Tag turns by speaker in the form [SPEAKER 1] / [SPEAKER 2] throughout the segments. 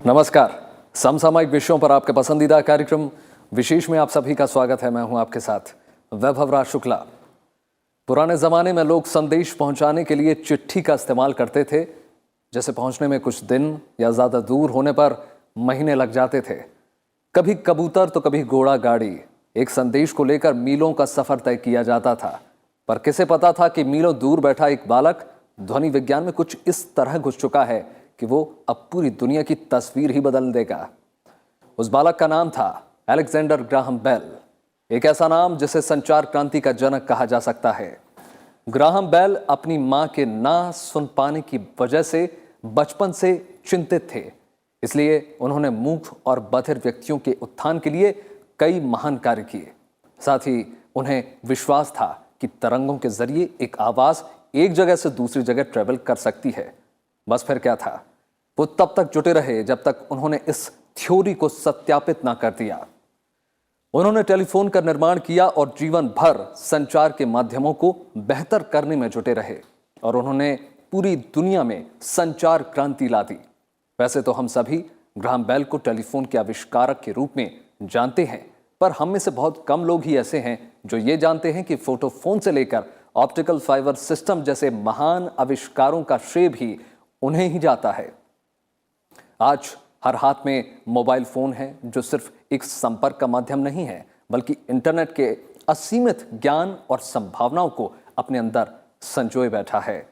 [SPEAKER 1] नमस्कार। समसामयिक विषयों पर आपके पसंदीदा कार्यक्रम विशेष में आप सभी का स्वागत है। मैं हूं आपके साथ वैभव राज शुक्ला। पुराने जमाने में लोग संदेश पहुंचाने के लिए चिट्ठी का इस्तेमाल करते थे, जैसे पहुंचने में कुछ दिन या ज्यादा दूर होने पर महीने लग जाते थे। कभी कबूतर तो कभी घोड़ा गाड़ी, एक संदेश को लेकर मीलों का सफर तय किया जाता था। पर किसे पता था कि मीलों दूर बैठा एक बालक ध्वनि विज्ञान में कुछ इस तरह घुस चुका है कि वो अब पूरी दुनिया की तस्वीर ही बदल देगा। उस बालक का नाम था अलेक्जेंडर ग्राहम बेल, एक ऐसा नाम जिसे संचार क्रांति का जनक कहा जा सकता है। ग्राहम बेल अपनी मां के ना सुन पाने की वजह से बचपन से चिंतित थे, इसलिए उन्होंने मूक और बधिर व्यक्तियों के उत्थान के लिए कई महान कार्य किए। साथ ही उन्हें विश्वास था कि तरंगों के जरिए एक आवाज एक जगह से दूसरी जगह ट्रेवल कर सकती है। बस फिर क्या था, वो तब तक जुटे रहे जब तक उन्होंने इस थ्योरी को सत्यापित ना कर दिया। उन्होंने टेलीफोन का निर्माण किया और जीवन भर संचार के माध्यमों को बेहतर करने में जुटे रहे और उन्होंने पूरी दुनिया में संचार क्रांति ला दी। वैसे तो हम सभी ग्राहम बेल को टेलीफोन के आविष्कारक के रूप में जानते हैं, पर हम में से बहुत कम लोग ही ऐसे हैं जो ये जानते हैं कि फोटोफोन से लेकर ऑप्टिकल फाइबर सिस्टम जैसे महान आविष्कारों का श्रेय भी उन्हें ही जाता है। आज हर हाथ में मोबाइल फोन है, जो सिर्फ एक संपर्क का माध्यम नहीं है, बल्कि इंटरनेट के असीमित ज्ञान और संभावनाओं को अपने अंदर संजोए बैठा है,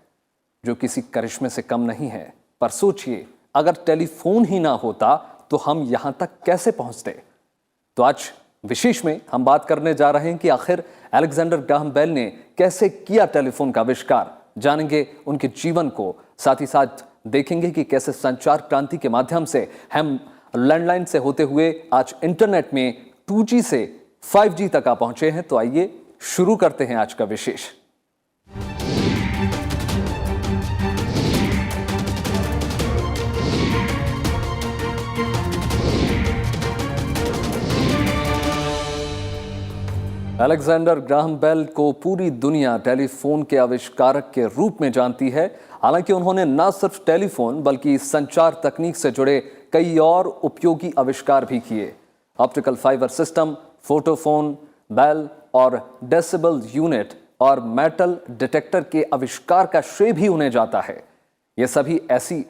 [SPEAKER 1] जो किसी करिश्मे से कम नहीं है। पर सोचिए, अगर टेलीफोन ही ना होता तो हम यहां तक कैसे पहुंचते। तो आज विशेष में हम बात करने जा रहे हैं कि आखिर अलेक्जेंडर ग्राहम बेल ने कैसे किया टेलीफोन का आविष्कार। जानेंगे उनके जीवन को, साथ ही साथ देखेंगे कि कैसे संचार क्रांति के माध्यम से हम लैंडलाइन से होते हुए आज इंटरनेट में 2G से 5G तक आ पहुंचे हैं। तो आइए शुरू करते हैं आज का विशेष। अलेक्जेंडर ग्राहम बेल को पूरी दुनिया टेलीफोन के आविष्कारक के रूप में जानती है। हालांकि उन्होंने न सिर्फ टेलीफोन बल्कि संचार तकनीक से जुड़े कई और उपयोगी आविष्कार भी किए। Optical fibre system, photophone, Bell और डेसिबल यूनिट और मेटल डिटेक्टर के आविष्कार का श्रेय भी उन्हें जाता है। ये सभी ऐसी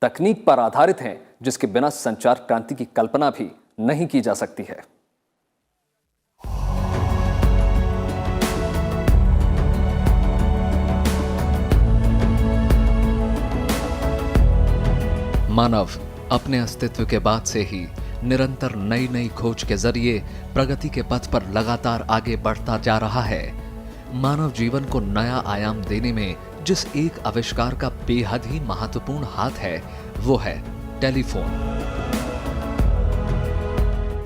[SPEAKER 1] तकनीक पर आधारित हैं जिसके बिना संचार क्रांति की कल्पना भी नहीं की जा सकती है। मानव अपने अस्तित्व के बाद से ही निरंतर नई नई खोज के जरिए प्रगति के पथ पर लगातार आगे बढ़ता जा रहा है। मानव जीवन को नया आयाम देने में जिस एक आविष्कार का बेहद ही महत्वपूर्ण हाथ है, वो है टेलीफोन।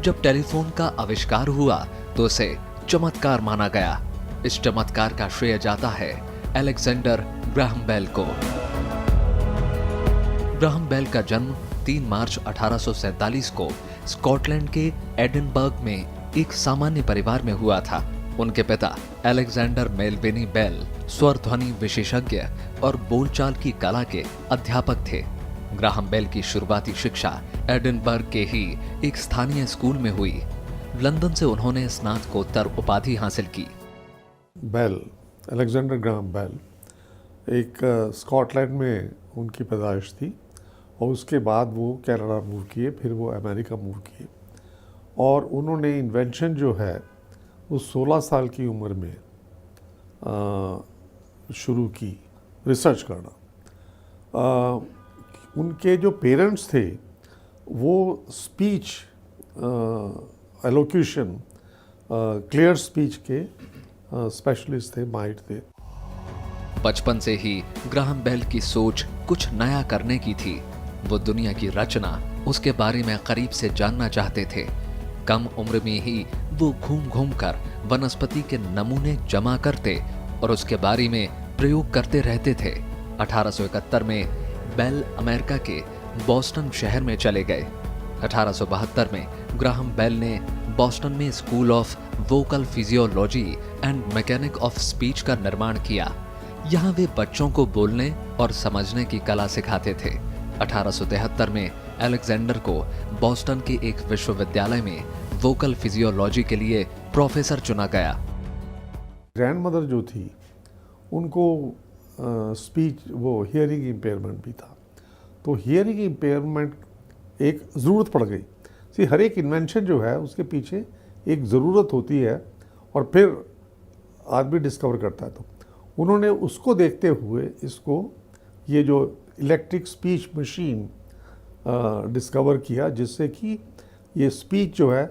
[SPEAKER 1] जब टेलीफोन का आविष्कार हुआ तो उसे चमत्कार माना गया। इस चमत्कार का श्रेय जाता है अलेक्जेंडर ग्राहम बेल को। ग्राहम बेल का जन्म 3 मार्च 1847 को स्कॉटलैंड के एडिनबर्ग में एक सामान्य परिवार में हुआ था। उनके पिता अलेक्जेंडर मेलविनी बेल स्वर ध्वनि विशेषज्ञ और बोलचाल की कला के अध्यापक थे। ग्राहम बेल की शुरुआती शिक्षा एडिनबर्ग के ही एक स्थानीय स्कूल में हुई। लंदन से उन्होंने स्नातकोत्तर उपाधि हासिल की।
[SPEAKER 2] बेल, अलेक्जेंडर ग्राहम बेल एक स्कॉटलैंड में उनकी पैदाइश थी और उसके बाद वो कनाडा मूव किए, फिर वो अमेरिका मूव किए और उन्होंने इन्वेंशन जो है वो 16 साल की उम्र में शुरू की रिसर्च करना। उनके जो पेरेंट्स थे वो स्पीच एलोक्यूशन क्लियर स्पीच के स्पेशलिस्ट थे, माहिर थे।
[SPEAKER 1] बचपन से ही ग्राहम बेल की सोच कुछ नया करने की थी। वो दुनिया की रचना, उसके बारे में करीब से जानना चाहते थे। कम उम्र में ही वो घूम घूम कर वनस्पति के नमूने जमा करते और उसके बारे में प्रयोग करते रहते थे। 1871 में बेल अमेरिका के बॉस्टन शहर में चले गए। 1872 में ग्राहम बेल ने बॉस्टन में school of vocal physiology and mechanic of speech का निर्माण किया। यहाँ वे बच्चों को बोलने और समझने की कला सिखाते थे। 1873 में अलेक्जेंडर को बॉस्टन के एक विश्वविद्यालय में वोकल फिजियोलॉजी के लिए प्रोफेसर चुना गया।
[SPEAKER 2] ग्रैंडमदर जो थी उनको स्पीच वो हियरिंग इम्पेयरमेंट भी था, तो हियरिंग इम्पेयरमेंट एक ज़रूरत पड़ गई। हर एक इन्वेंशन जो है उसके पीछे एक ज़रूरत होती है और फिर आदमी डिस्कवर करता है। तो उन्होंने उसको देखते हुए इसको ये जो इलेक्ट्रिक स्पीच मशीन डिस्कवर किया, जिससे कि ये स्पीच जो है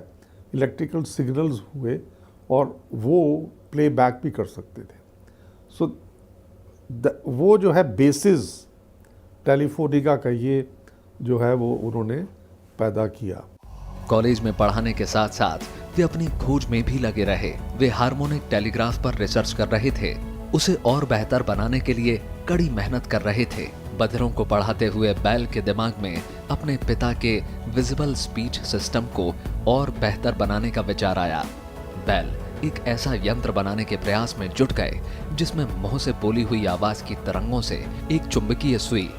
[SPEAKER 2] इलेक्ट्रिकल सिग्नल्स हुए और वो प्ले बैक भी कर सकते थे। सो वो जो है बेसिस टेलीफोनिका का ये जो है वो उन्होंने पैदा किया।
[SPEAKER 1] कॉलेज में पढ़ाने के साथ साथ वे अपनी खोज में भी लगे रहे। वे हार्मोनिक टेलीग्राफ पर रिसर्च कर रहे थे, उसे और बेहतर बनाने के लिए कड़ी मेहनत कर रहे थे। बधिरों को पढ़ाते हुए बेल के दिमाग में अपने पिता के विजिबल स्पीच सिस्टम को और बेहतर बनाने का विचार आया। बेल एक ऐसा यंत्र बनाने के प्रयास में जुट गए जिसमें मुंह से बोली हुई आवाज की तरंगों से एक चुंबकीय सुई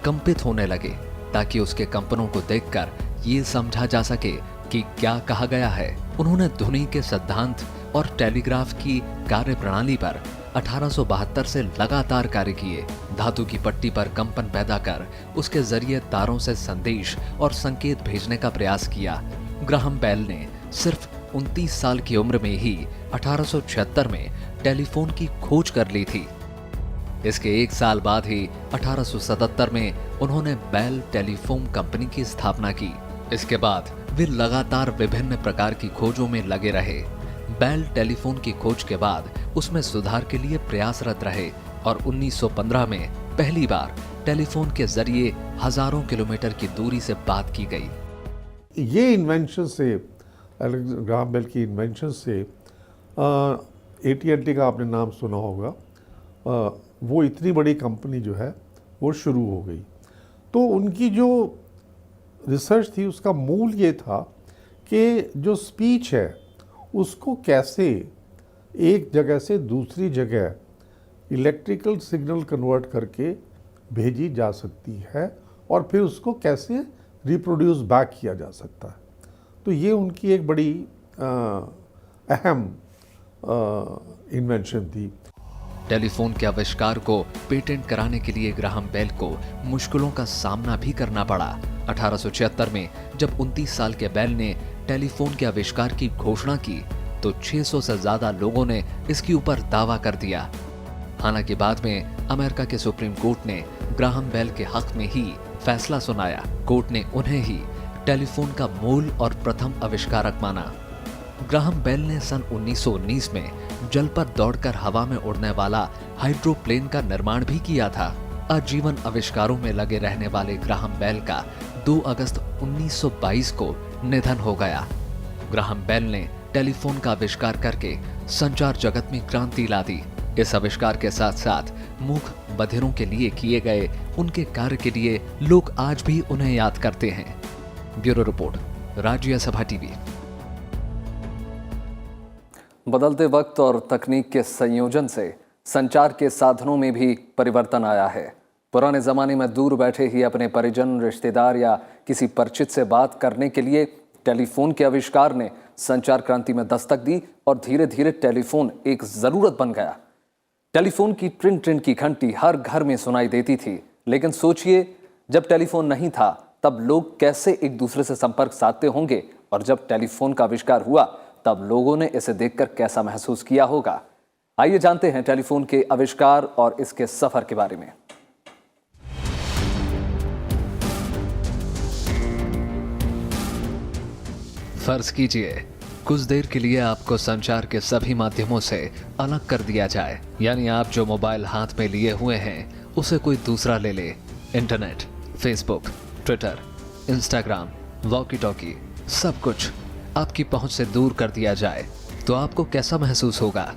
[SPEAKER 1] कंपित होने लगे, ताकि उसके कंपनों को देखकर ये समझा जा सके कि क्या कहा गया है। उन्होंने ध्वनि के सिद्धांत और टेलीग्राफ की कार्यप्रणाली पर 1872 से लगातार कार्य किए। धातु की पट्टी पर कंपन पैदा कर उसके जरिए तारों से संदेश और संकेत भेजने का प्रयास किया। ग्राहम बेल ने सिर्फ 29 साल की उम्र में ही 1876 में टेलीफोन की खोज कर ली थी। इसके एक साल बाद ही 1877 में उन्होंने बेल टेलीफोन कंपनी की स्थापना की। इसके बाद वे लगातार विभिन्न प्रकार की खोजों में लगे रहे। बेल टेलीफोन की खोज के बाद उसमें सुधार के लिए प्रयासरत रहे और 1915 में पहली बार टेलीफोन के जरिए हजारों किलोमीटर की दूरी से बात की गई।
[SPEAKER 2] ये इन्वेंशन से, ग्राहम बेल की इन्वेंशन से AT&T का आपने नाम सुना होगा, वो इतनी बड़ी कंपनी जो है वो शुरू हो गई। तो उनकी जो रिसर्च थी उसका मूल ये था कि जो स्पीच है उसको कैसे एक जगह से दूसरी जगह इलेक्ट्रिकल सिग्नल कन्वर्ट करके भेजी जा सकती है और फिर उसको कैसे रिप्रोड्यूस बैक किया जा सकता है। तो ये उनकी एक बड़ी अहम इन्वेंशन थी।
[SPEAKER 1] टेलीफोन के आविष्कार को पेटेंट कराने के लिए ग्राहम बेल को मुश्किलों का सामना भी करना पड़ा। 1876 में जब 29 साल के बेल ने टेलीफोन के आविष्कार की घोषणा की तो 600 से ज्यादा लोगों ने इसके ऊपर दावा कर दिया। हालांकि बाद में अमेरिका के सुप्रीम कोर्ट ने ग्राहम बेल के हक में ही फैसला सुनाया। कोर्ट ने उन्हें ही टेलीफोन का मूल और प्रथम आविष्कारक माना। ग्राहम बेल ने सन 1919 में जल पर दौड़कर हवा में उड़ने वाला हाइड्रोप्लेन का निर्माण भी किया था। आजीवन आविष्कारों में लगे रहने वाले ग्राहम बेल का 2 अगस्त 1922 को निधन हो गया। ग्राहम बेल ने टेलीफोन का आविष्कार करके संचार जगत में क्रांति ला दी। इस आविष्कार के साथ साथ मूक बधिरों के लिए किए गए उनके कार्य के लिए लोग आज भी उन्हें याद करते हैं। Bureau report, Rajya Sabha TV. बदलते वक्त और तकनीक के संयोजन से संचार के साधनों में भी परिवर्तन आया है। पुराने जमाने में दूर बैठे ही अपने परिजन, रिश्तेदार या किसी परिचित से बात करने के लिए टेलीफोन के आविष्कार ने संचार क्रांति में दस्तक दी और धीरे धीरे टेलीफोन एक जरूरत बन गया। टेलीफोन की ट्रिन ट्रिन की घंटी हर घर में सुनाई देती थी, लेकिन सोचिए जब टेलीफोन नहीं था तब लोग कैसे एक दूसरे से संपर्क साधते होंगे, और जब टेलीफोन का आविष्कार हुआ तब लोगों ने इसे देखकर कैसा महसूस किया होगा। आइए जानते हैं टेलीफोन के आविष्कार और इसके सफर के बारे में। फर्ज कीजिए कुछ देर के लिए आपको संचार के सभी माध्यमों से अलग कर दिया जाए, यानी आप जो मोबाइल हाथ में लिए हुए हैं उसे कोई दूसरा ले ले। Internet, Facebook, Twitter, Instagram, walkie talkie, सब कुछ आपकी पहुंच से दूर कर दिया जाए तो आपको कैसा महसूस होगा?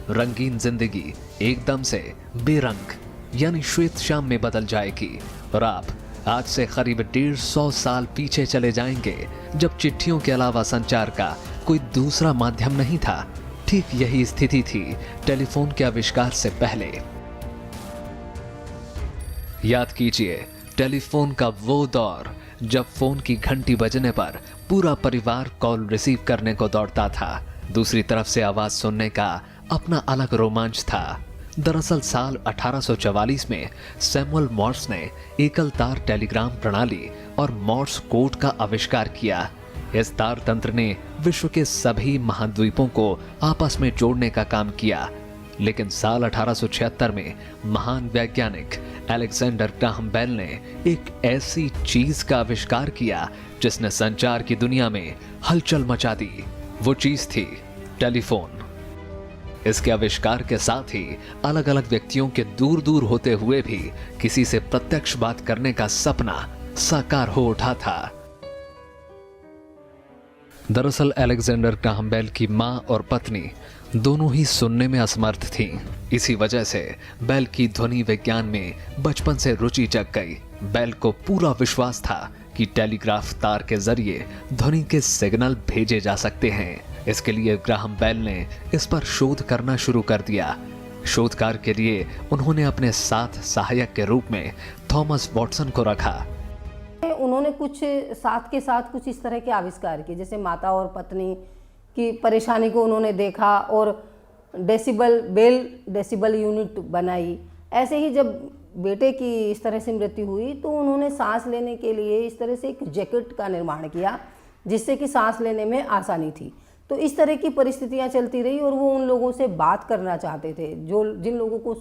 [SPEAKER 1] रंगीन जिंदगी एकदम से बेरंग यानी श्वेत शाम में बदल जाएगी और आप आज से करीब 150 साल पीछे चले जाएंगे जब चिट्ठियों के अलावा संचार का कोई दूसरा माध्यम नहीं था। ठीक यही स्थिति थी टेलीफोन के आविष्कार से पहले। याद कीजिए टेलीफोन का वो दौर जब फोन की घंटी बजने पर पूरा परिवार कॉल रिसीव करने को दौड़ता था। दूसरी तरफ से आवाज सुनने का अपना अलग रोमांच था। दरअसल साल 1844 में सैमुअल मॉर्स ने एकल तार टेलीग्राम प्रणाली और मॉर्स कोड का आविष्कार किया। इस तार तंत्र ने विश्व के सभी महाद्वीपों को आपस में जोड़ने का काम किया। लेकिन साल 1876 में महान वैज्ञानिक अलेक्जेंडर ग्राहम बेल ने एक ऐसी चीज का आविष्कार किया जिसने संचार की दुनिया में हलचल मचा दी। वो चीज थी टेलीफोन। इसके आविष्कार के साथ ही अलग अलग व्यक्तियों के दूर दूर होते हुए भी किसी से प्रत्यक्ष बात करने का सपना साकार हो उठा था। दरअसल अलेक्जेंडर ग्राहम बेल की मां और पत्नी दोनों ही सुनने में असमर्थ थीं। इसी वजह से बेल की ध्वनि विज्ञान में बचपन से रुचि जग गई। बेल को पूरा विश्वास था कि टेलीग्राफ तार के जरिए ध्वनि के सिग्नल भेजे जा सकते हैं। इसके लिए ग्राहम बेल ने इस पर शोध करना शुरू कर दिया। शोध कार्य के लिए उन्होंने अपने साथ सहायक के रूप में थॉमस वॉटसन को रखा।
[SPEAKER 3] उन्होंने कुछ साथ के साथ कुछ इस तरह के आविष्कार किए, जैसे माता और पत्नी की परेशानी को उन्होंने देखा और बेल डेसिबल यूनिट बनाई। ऐसे ही जब बेटे की इस तरह से मृत्यु हुई तो उन्होंने सांस लेने के लिए इस तरह से एक जैकेट का निर्माण किया जिससे कि सांस लेने में आसानी थी। तो इस तरह की परिस्थितियां चलती रही और वो उन लोगों से बात करना चाहते थे जिन लोगों को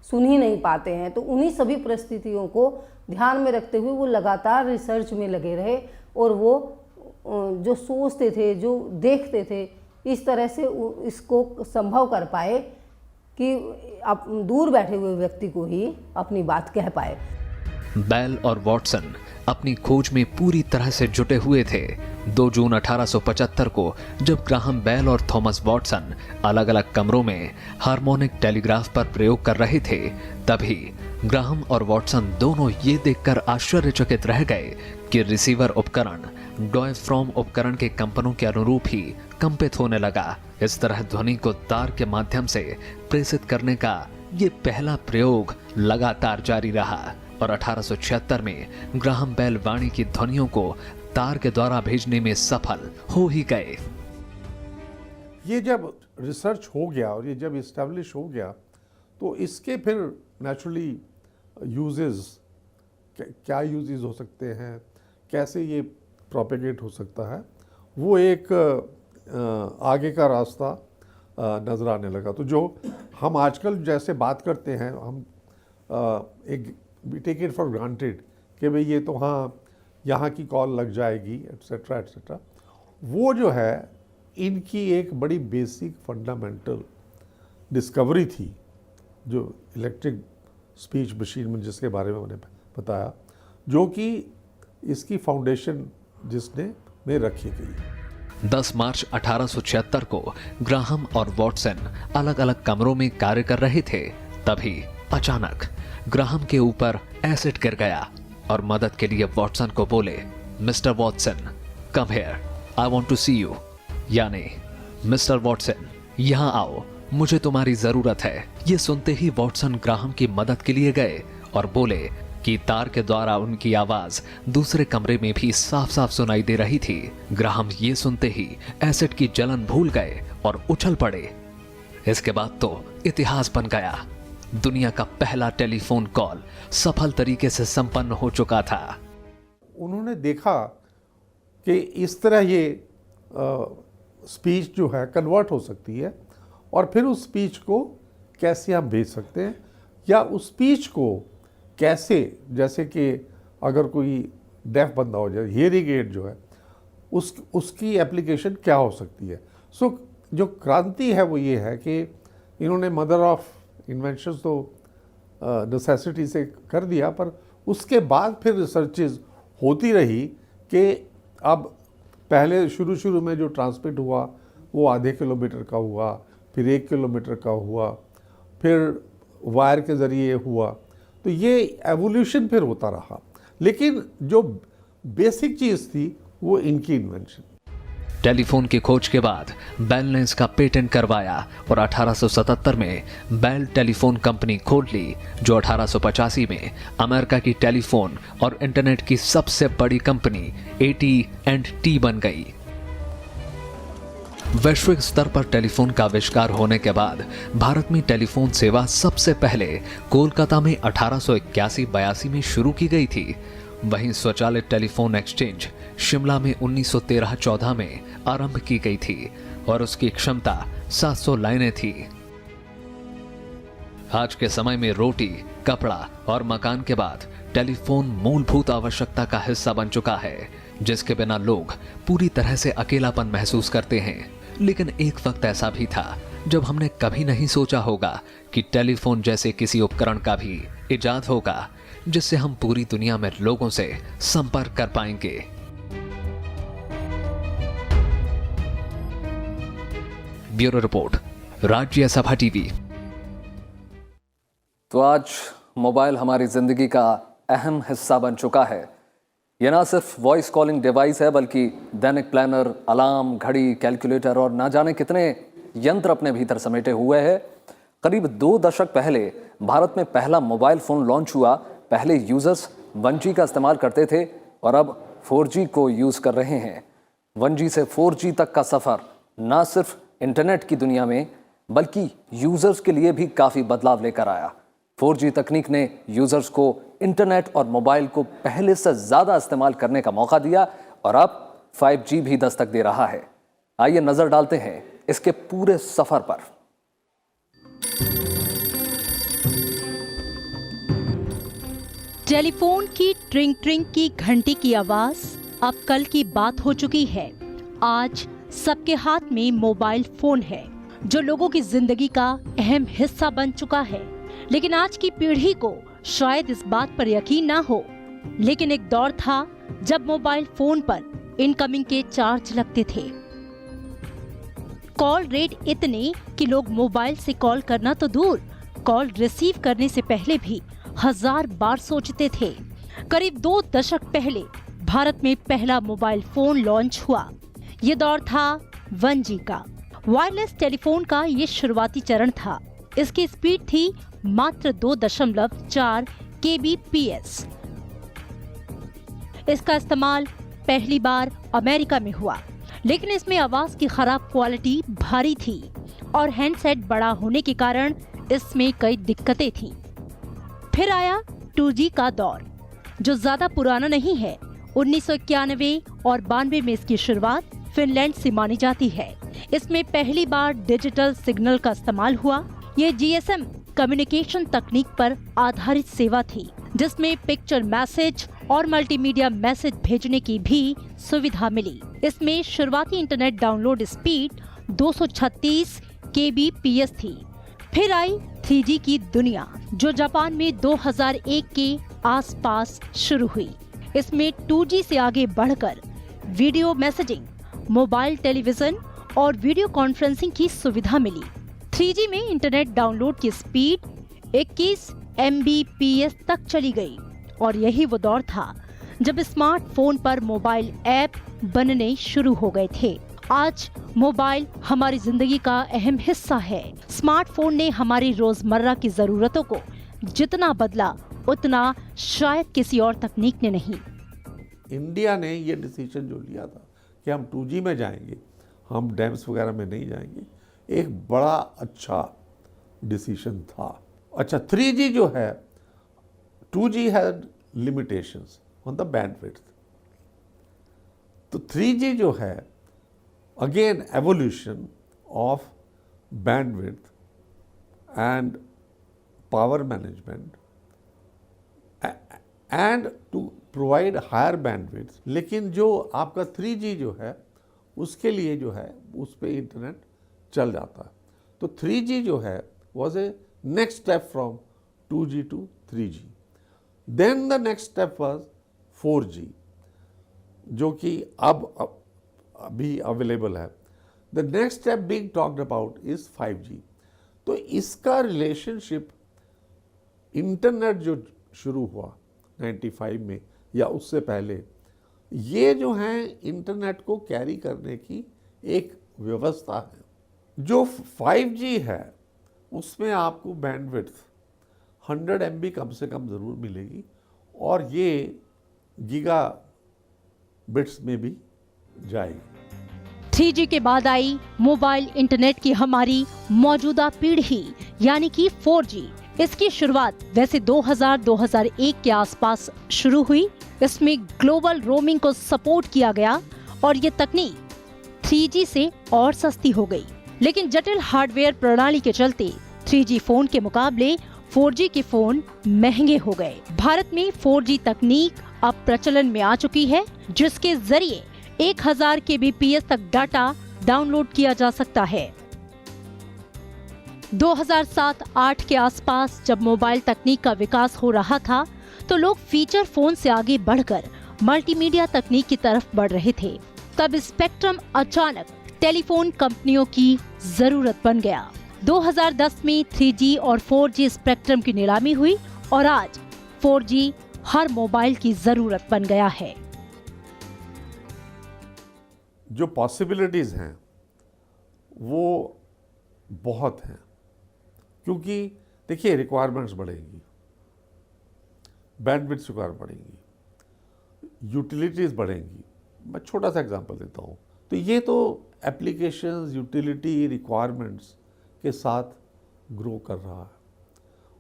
[SPEAKER 3] सुन ही नहीं पाते हैं। तो उन्हीं सभी परिस्थितियों को ध्यान में रखते हुए वो लगातार रिसर्च में लगे रहे और वो जो सोचते थे, जो देखते थे, इस तरह से इसको संभव कर पाए कि आप दूर बैठे हुए व्यक्ति को ही अपनी बात कह पाए।
[SPEAKER 1] बेल और वॉटसन अपनी खोज में पूरी तरह से जुटे हुए थे। 2 जून 1875 को जब ग्राहम बेल और थॉमस वॉटसन अलग अलग कमरों में हार्मोनिक टेलीग्राफ पर प्रयोग कर रहे थे, तभी ग्राहम और वॉटसन दोनों ये देखकर आश्चर्यचकित रह गए कि रिसीवर उपकरण डायफ्राम उपकरण के कंपनों के अनुरूप ही कंपित होने लगा। इस तरह ध्वनि को तार के माध्यम से प्रेषित करने का ये पहला प्रयोग लगातार जारी रहा और 1876 में ग्राहम बेल वाणी की ध्वनियों को तार के द्वारा भेजने में सफल हो ही गए।
[SPEAKER 2] ये जब रिसर्च हो गया और ये जब इस्टेब्लिश हो गया तो इसके फिर नेचुरली यूजेस क्या यूजेस हो सकते हैं, कैसे ये प्रोपेगेट हो सकता है, वो एक आगे का रास्ता नज़र आने लगा। तो जो हम आजकल जैसे बात करते हैं, हम एक टेक इट फॉर ग्रांटेड कि भाई ये तो हाँ यहाँ की कॉल लग जाएगी एट्सेट्रा एट्सेट्रा, वो जो है इनकी एक बड़ी बेसिक फंडामेंटल डिस्कवरी थी जो इलेक्ट्रिक स्पीच मशीन में जिसके बारे में मैंने बताया, जो कि इसकी फाउंडेशन जिसने में रखी गई।
[SPEAKER 1] 10 मार्च 1876 को ग्राहम और वॉटसन अलग अलग कमरों में कार्य कर रहे थे। तभी अचानक ग्राहम के ऊपर एसिड गिर गया और मदद के लिए वॉटसन को बोले, mister Watson come here, I want to see you. यानी मिस्टर वॉटसन यहाँ आओ, मुझे तुम्हारी जरूरत है। ये सुनते ही वॉटसन ग्राहम की मदद के लिए गए और बोले कि तार के द्वारा उनकी आवाज दूसरे कमरे में भी साफ साफ सुनाई दे रही थी। ग्राहम ये सुनते ही एसिड की जलन भूल गए और उछल पड़े। इसके बाद तो इतिहास बन गया। दुनिया का पहला टेलीफोन कॉल सफल तरीके से संपन्न हो चुका था।
[SPEAKER 2] उन्होंने देखा कि इस तरह ये स्पीच जो है कन्वर्ट हो सकती है और फिर उस स्पीच को कैसे हम भेज सकते हैं, या उस स्पीच को कैसे, जैसे कि अगर कोई डेफ बंदा हो जाए, हियरिंग एड जो है उसकी एप्लीकेशन क्या हो सकती है। सो जो क्रांति है वो ये है कि इन्होंने मदर ऑफ इन्वेंशन तो नेसेसिटी से कर दिया, पर उसके बाद फिर रिसर्चेज होती रही कि अब पहले शुरू में जो ट्रांसमिट हुआ वो आधे किलोमीटर का हुआ, फिर 1 किलोमीटर का हुआ, फिर वायर के ज़रिए हुआ, तो ये एवोल्यूशन फिर होता रहा। लेकिन जो बेसिक चीज़ थी वो इनकी इन्वेंशन।
[SPEAKER 1] टेलीफोन की खोज के बाद बेल ने इसका पेटेंट करवाया और 1877 में बेल टेलीफोन कंपनी खोल ली, जो 1885 में अमेरिका की टेलीफोन और इंटरनेट की सबसे बड़ी कंपनी AT&T बन गई। वैश्विक स्तर पर टेलीफोन का आविष्कार होने के बाद भारत में टेलीफोन सेवा सबसे पहले कोलकाता में 1881-82 में शुरू की गई थी। वहीं स्वचालित टेलीफोन एक्सचेंज शिमला में 1913-14 में आरंभ की गई थी और उसकी क्षमता 700 लाइनें थी। आज के समय में रोटी, कपड़ा और मकान के बाद टेलीफोन मूलभूत आवश्यकता का हिस्सा बन चुका है, जिसके बिना लोग पूरी तरह से अकेलापन महसूस करते हैं। लेकिन एक वक्त ऐसा भी था जब हमने कभी नहीं सोचा होगा कि टेलीफोन जैसे किसी उपकरण का भी इजाद होगा, जिससे हम पूरी दुनिया में लोगों से संपर्क कर पाएंगे। Bureau report, Rajya Sabha TV. तो आज मोबाइल हमारी जिंदगी का अहम हिस्सा बन चुका है। यह ना सिर्फ वॉइस कॉलिंग डिवाइस है, बल्कि दैनिक प्लानर, अलार्म, घड़ी, कैलकुलेटर और ना जाने कितने यंत्र अपने भीतर समेटे हुए हैं। करीब 2 दशक पहले भारत में पहला मोबाइल फोन लॉन्च हुआ। पहले यूजर्स 1G का इस्तेमाल करते थे और अब 4G को यूज कर रहे हैं। 1G से 4G तक का सफर ना सिर्फ इंटरनेट की दुनिया में, बल्कि यूजर्स के लिए भी काफी बदलाव लेकर आया। 4G तकनीक ने यूजर्स को इंटरनेट और मोबाइल को पहले से ज्यादा इस्तेमाल करने का मौका दिया और अब 5G भी दस्तक दे रहा है। आइए नजर डालते हैं इसके पूरे सफर पर।
[SPEAKER 4] टेलीफोन की ट्रिंग ट्रिंग की घंटी की आवाज अब कल की बात हो चुकी है। आज सबके हाथ में मोबाइल फोन है, जो लोगों की जिंदगी का अहम हिस्सा बन चुका है। लेकिन आज की पीढ़ी को शायद इस बात पर यकीन ना हो, लेकिन एक दौर था जब मोबाइल फोन पर इनकमिंग के चार्ज लगते थे। कॉल रेट इतने कि लोग मोबाइल से कॉल करना तो दूर, कॉल रिसीव करने से पहले भी 1000 बार सोचते थे। करीब 2 दशक पहले भारत में पहला मोबाइल फोन लॉन्च हुआ। ये दौर था 1G का। वायरलेस टेलीफोन का ये शुरुआती चरण था। इसकी स्पीड थी मात्र 2.4 kbps। इसका इस्तेमाल पहली बार अमेरिका में हुआ, लेकिन इसमें आवाज की खराब क्वालिटी भारी थी और हैंडसेट बड़ा होने के कारण इसमें कई दिक्कतें थीं। फिर आया 2G का दौर, जो ज्यादा पुराना नहीं है। 1991 और 92 में इसकी शुरुआत फिनलैंड से मानी जाती है। इसमें पहली बार डिजिटल सिग्नल का इस्तेमाल हुआ। ये GSM कम्युनिकेशन तकनीक पर आधारित सेवा थी, जिसमें पिक्चर मैसेज और मल्टीमीडिया मैसेज भेजने की भी सुविधा मिली। इसमें शुरुआती इंटरनेट डाउनलोड स्पीड 236 kbps थी। फिर आई 3G की दुनिया, जो जापान में 2001 के आसपास शुरू हुई। इसमें 2G से आगे बढ़कर वीडियो मैसेजिंग, मोबाइल टेलीविजन और वीडियो कॉन्फ्रेंसिंग की सुविधा मिली। 3G में इंटरनेट डाउनलोड की स्पीड 21 Mbps तक चली गई और यही वो दौर था जब स्मार्टफोन पर मोबाइल ऐप बनने शुरू हो गए थे। आज मोबाइल हमारी जिंदगी का अहम हिस्सा है। स्मार्टफोन ने हमारी रोजमर्रा की जरूरतों को जितना बदला, उतना शायद किसी और तकनीक ने नहीं।
[SPEAKER 2] इंडिया ने ये डिसीजन जो लिया था कि हम 2G में जाएंगे, हम डैम्स वगैरह में नहीं जाएंगे, एक बड़ा अच्छा डिसीजन था। अच्छा, 3G जो है, 2G had limitations on the bandwidth, तो 3G जो है again evolution of bandwidth and power management and to provide higher bandwidth. लेकिन जो आपका 3G जो है उसके लिए जो है उस पर इंटरनेट चल जाता है। तो 3G जो है was a next step from 2G to 3G। Then the next step was 4G, जो कि अब अभी अवेलेबल है। The next step being talked about is 5G। तो इसका रिलेशनशिप इंटरनेट जो शुरू हुआ 95 में या उससे पहले, ये जो है इंटरनेट को कैरी करने की एक व्यवस्था है। जो 5G है उसमें आपको बैंडविड्थ 100 MB कम से कम ज़रूर मिलेगी और ये गीगा बिट्स में भी जाएगी।
[SPEAKER 4] 3G के बाद आई मोबाइल इंटरनेट की हमारी मौजूदा पीढ़ी यानी कि 4G। इसकी शुरुआत वैसे 2000-2001 के आसपास शुरू हुई। इसमें ग्लोबल रोमिंग को सपोर्ट किया गया और ये तकनीक 3G से और सस्ती हो गई। लेकिन जटिल हार्डवेयर प्रणाली के चलते 3G फोन के मुकाबले 4G के फोन महंगे हो गए। भारत में 4G तकनीक अब प्रचलन में आ चुकी है, जिसके जरिए 1000 kbps तक डाटा डाउनलोड किया जा सकता है। 2007-8 के आसपास जब मोबाइल तकनीक का विकास हो रहा था तो लोग फीचर फोन से आगे बढ़कर मल्टीमीडिया तकनीक की तरफ बढ़ रहे थे। तब स्पेक्ट्रम अचानक टेलीफोन कंपनियों की जरूरत बन गया। 2010 में 3G और 4G स्पेक्ट्रम की नीलामी हुई और आज 4G हर मोबाइल की जरूरत बन गया है।
[SPEAKER 2] जो पॉसिबिलिटीज़ हैं वो बहुत हैं, क्योंकि देखिए रिक्वायरमेंट्स बढ़ेंगी, बैंडविड्थ रिक्वायर बढ़ेंगी, यूटिलिटीज़ बढ़ेंगी। मैं छोटा सा एग्जांपल देता हूँ। तो ये तो एप्लीकेशंस, यूटिलिटी, रिक्वायरमेंट्स के साथ ग्रो कर रहा है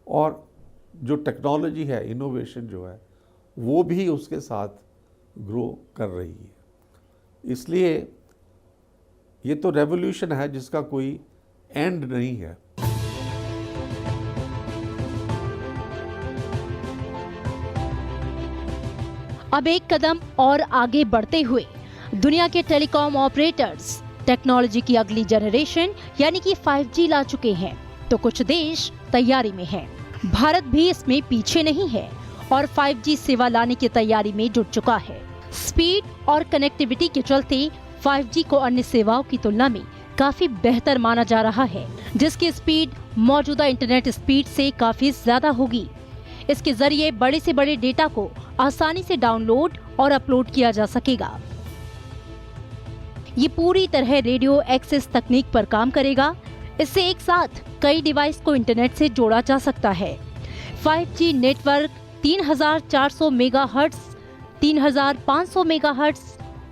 [SPEAKER 2] और जो टेक्नोलॉजी है, इनोवेशन जो है वो भी उसके साथ ग्रो कर रही है। इसलिए ये तो रेवोल्यूशन है जिसका कोई एंड नहीं है।
[SPEAKER 4] अब एक कदम और आगे बढ़ते हुए दुनिया के टेलीकॉम ऑपरेटर्स टेक्नोलॉजी की अगली जनरेशन यानी कि 5G ला चुके हैं, तो कुछ देश तैयारी में हैं। भारत भी इसमें पीछे नहीं है और 5G सेवा लाने की तैयारी में जुट चुका है। स्पीड और कनेक्टिविटी के चलते 5G को अन्य सेवाओं की तुलना में काफी बेहतर माना जा रहा है, जिसकी स्पीड मौजूदा इंटरनेट स्पीड से काफी ज्यादा होगी। इसके जरिए बड़े से बड़े डेटा को आसानी से डाउनलोड और अपलोड किया जा सकेगा। ये पूरी तरह रेडियो एक्सेस तकनीक पर काम करेगा। इससे एक साथ कई डिवाइस को इंटरनेट से जोड़ा जा सकता है। 5G नेटवर्क 3400 मेगाहर्ट्ज, 3500 मेगाहर्ट्ज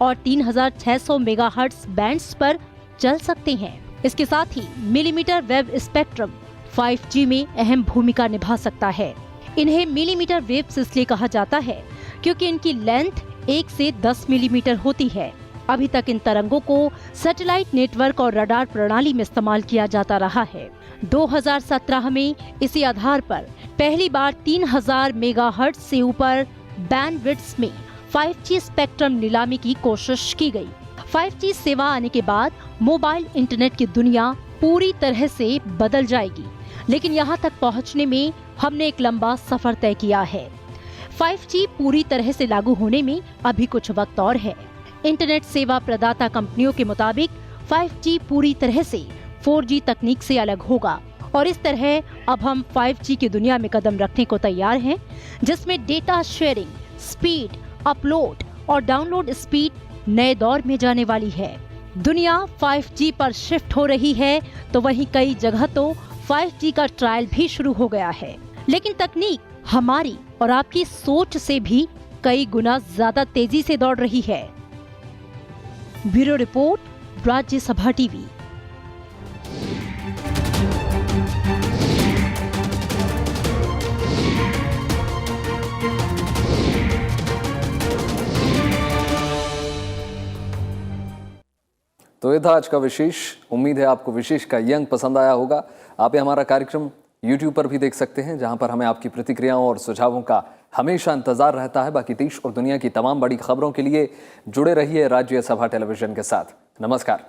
[SPEAKER 4] और 3600 मेगाहर्ट्ज बैंड्स पर चल सकते हैं। इसके साथ ही मिलीमीटर वेव स्पेक्ट्रम 5G में अहम भूमिका निभा सकता है। इन्हें मिलीमीटर वेव्स इसलिए कहा जाता है क्योंकि इनकी लेंथ 1 से 10 मिलीमीटर होती है। अभी तक इन तरंगों को सैटेलाइट नेटवर्क और रडार प्रणाली में इस्तेमाल किया जाता रहा है। 2017 में इसी आधार पर पहली बार 3000 मेगाहर्ट्ज से ऊपर बैंडविड्थ में 5G स्पेक्ट्रम नीलामी की कोशिश की गई। 5G सेवा आने के बाद मोबाइल इंटरनेट की दुनिया पूरी तरह से बदल जाएगी, लेकिन यहाँ तक पहुँचने में हमने एक लंबा सफर तय किया है। 5G पूरी तरह से लागू होने में अभी कुछ वक्त और है। इंटरनेट सेवा प्रदाता कंपनियों के मुताबिक 5G पूरी तरह से 4G तकनीक से अलग होगा और इस तरह अब हम 5G की दुनिया में कदम रखने को तैयार हैं, जिसमें डेटा शेयरिंग, स्पीड, अपलोड और डाउनलोड स्पीड नए दौर में जाने वाली है। दुनिया 5G पर शिफ्ट हो रही है तो वहीं कई जगह तो 5G का ट्रायल भी शुरू हो गया है, लेकिन तकनीक हमारी और आपकी सोच से भी कई गुना ज्यादा तेजी से दौड़ रही है। Bureau report, Rajya Sabha TV.
[SPEAKER 1] तो ये था आज का विशेष। उम्मीद है आपको विशेष का ये अंक पसंद आया होगा। आप ये हमारा कार्यक्रम YouTube पर भी देख सकते हैं, जहां पर हमें आपकी प्रतिक्रियाओं और सुझावों का हमेशा इंतजार रहता है। बाकी देश और दुनिया की तमाम बड़ी खबरों के लिए जुड़े रहिए राज्यसभा टेलीविजन के साथ। नमस्कार।